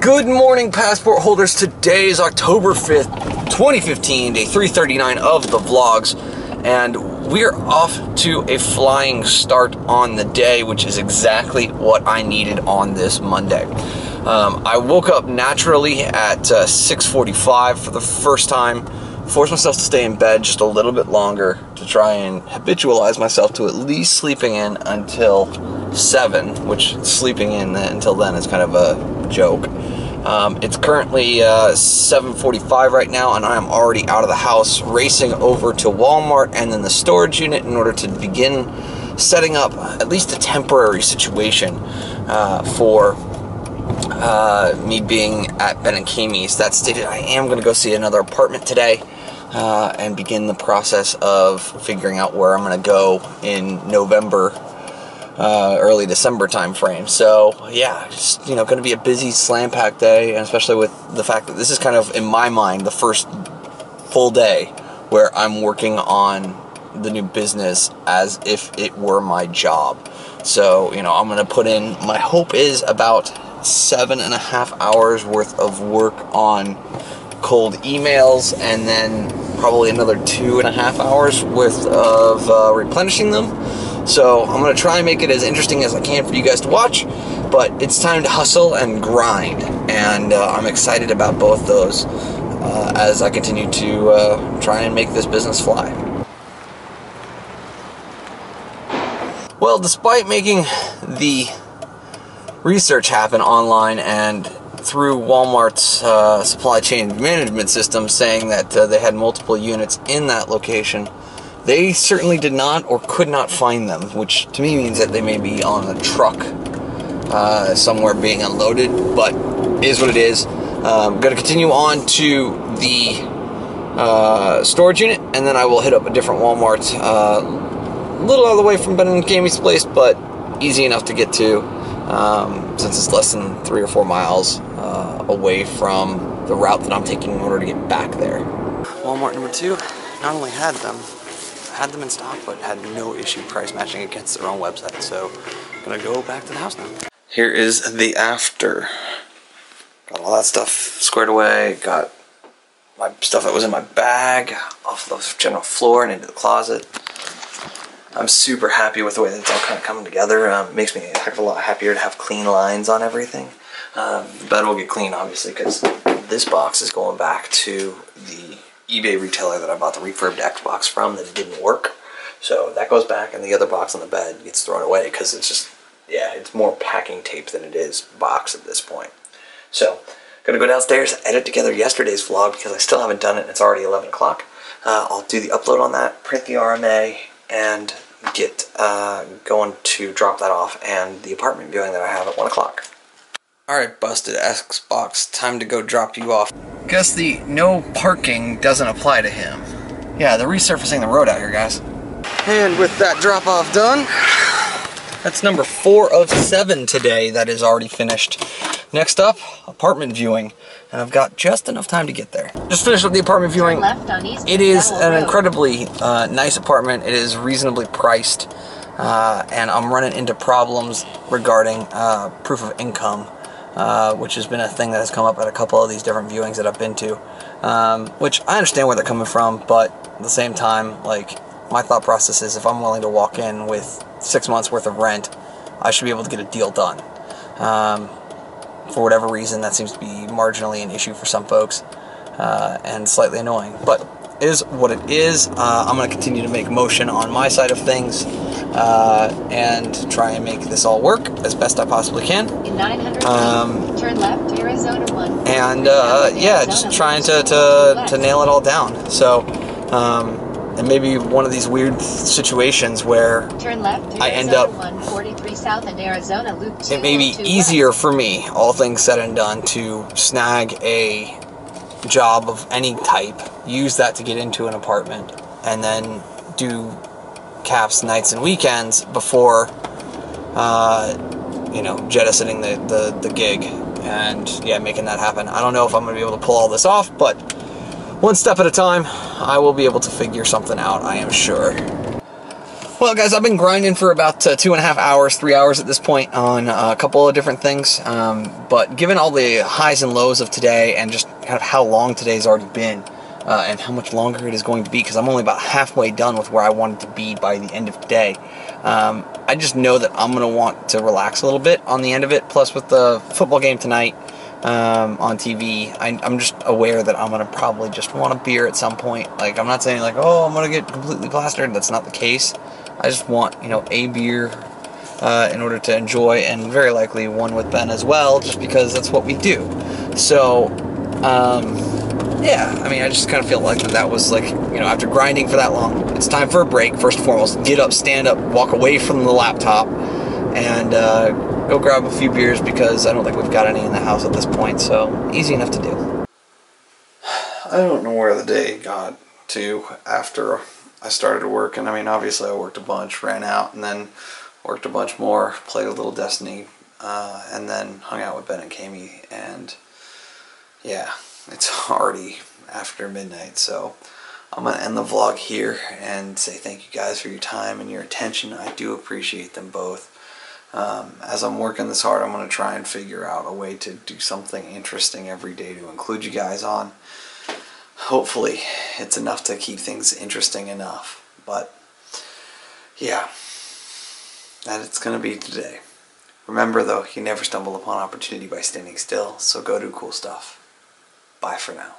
Good morning, passport holders. Today is October 5th, 2015, day 339 of the vlogs, and we're off to a flying start on the day, which is exactly what I needed on this Monday. I woke up naturally at 6:45 for the first time, forced myself to stay in bed just a little bit longer to try and habitualize myself to at least sleeping in until 7, which sleeping in until then is kind of a joke. It's currently 7:45 right now, and I am already out of the house, racing over to Walmart and then the storage unit in order to begin setting up at least a temporary situation for me being at Ben & Kami's. That stated, I am going to go see another apartment today and begin the process of figuring out where I'm going to go in November, early December time frame. So yeah, just, going to be a busy slam pack day, and especially with the fact that this is kind of, in my mind, the first full day where I'm working on the new business as if it were my job. So, I'm going to put in, my hope is about 7.5 hours worth of work on cold emails, and then probably another 2.5 hours worth of replenishing them. So I'm going to try and make it as interesting as I can for you guys to watch, but it's time to hustle and grind, and I'm excited about both those as I continue to try and make this business fly. Well, despite making the research happen online and through Walmart's supply chain management system saying that they had multiple units in that location, they certainly did not or could not find them, which to me means that they may be on a truck somewhere being unloaded, but is what it is. I'm going to continue on to the storage unit, and then I will hit up a different Walmart, a little out of the way from Ben & Kami's place, but easy enough to get to, since it's less than 3 or 4 miles away from the route that I'm taking in order to get back there. Walmart number 2 not only had them in stock, but had no issue price matching against their own website. So I'm gonna go back to the house now. Here is the after. Got all that stuff squared away, got my stuff that was in my bag off the general floor and into the closet. I'm super happy with the way that it's all kind of coming together. It makes me a heck of a lot happier to have clean lines on everything. The bed will get clean, obviously, because this box is going back to the eBay retailer that I bought the refurbed Xbox from that didn't work. So that goes back, and the other box on the bed gets thrown away because it's just, yeah, it's more packing tape than it is box at this point. So, gonna go downstairs, edit together yesterday's vlog because I still haven't done it and it's already 11 o'clock. I'll do the upload on that, print the RMA, and get going to drop that off, and the apartment viewing that I have at 1 o'clock. Alright, busted Xbox, time to go drop you off. Guess the no parking doesn't apply to him. Yeah, they're resurfacing the road out here, guys. And with that drop off done, that's number 4 of 7 today that is already finished. Next up, apartment viewing. And I've got just enough time to get there. Just finished with the apartment viewing. It is an incredibly nice apartment. It is reasonably priced. And I'm running into problems regarding proof of income, which has been a thing that has come up at a couple of these different viewings that I've been to. Which I understand where they're coming from, but at the same time, like, my thought process is if I'm willing to walk in with 6 months worth of rent, I should be able to get a deal done. For whatever reason, that seems to be marginally an issue for some folks, and slightly annoying, but it is what it is. I'm going to continue to make motion on my side of things, and try and make this all work as best I possibly can. In 900 feet, turn left, Arizona 1. And yeah, just trying to nail it all down. So, and maybe one of these weird situations where turn left, I end up 143 south and Arizona loop 2. It may be easier for me, all things said and done, to snag a job of any type, use that to get into an apartment, and then do caps nights and weekends before jettisoning the gig and yeah, making that happen. I don't know if I'm gonna be able to pull all this off, but one step at a time, I will be able to figure something out, I am sure. Well, guys, I've been grinding for about 2.5 hours, 3 hours at this point on a couple of different things. But given all the highs and lows of today and just kind of how long today's already been and how much longer it is going to be, because I'm only about halfway done with where I wanted to be by the end of today, I just know that I'm going to want to relax a little bit on the end of it. Plus, with the football game tonight on TV, I'm just aware that I'm going to probably just want a beer at some point. Like, I'm not saying, like, oh, I'm going to get completely plastered. That's not the case. I just want, you know, a beer in order to enjoy, and very likely one with Ben as well, just because that's what we do. So, yeah, I mean, I just kind of feel like that was like, you know, after grinding for that long, it's time for a break, first and foremost. Get up, stand up, walk away from the laptop, and go grab a few beers, because I don't think we've got any in the house at this point, so easy enough to do. I don't know where the day got to after I started working. I mean, obviously I worked a bunch, ran out, and then worked a bunch more, played a little Destiny, and then hung out with Ben and Kami, and yeah, it's already after midnight, so I'm going to end the vlog here and say thank you guys for your time and your attention. I do appreciate them both. As I'm working this hard, I'm going to try and figure out a way to do something interesting every day to include you guys on. Hopefully it's enough to keep things interesting enough, but yeah, that it's going to be today. Remember though, you never stumble upon opportunity by standing still, so go do cool stuff. Bye for now.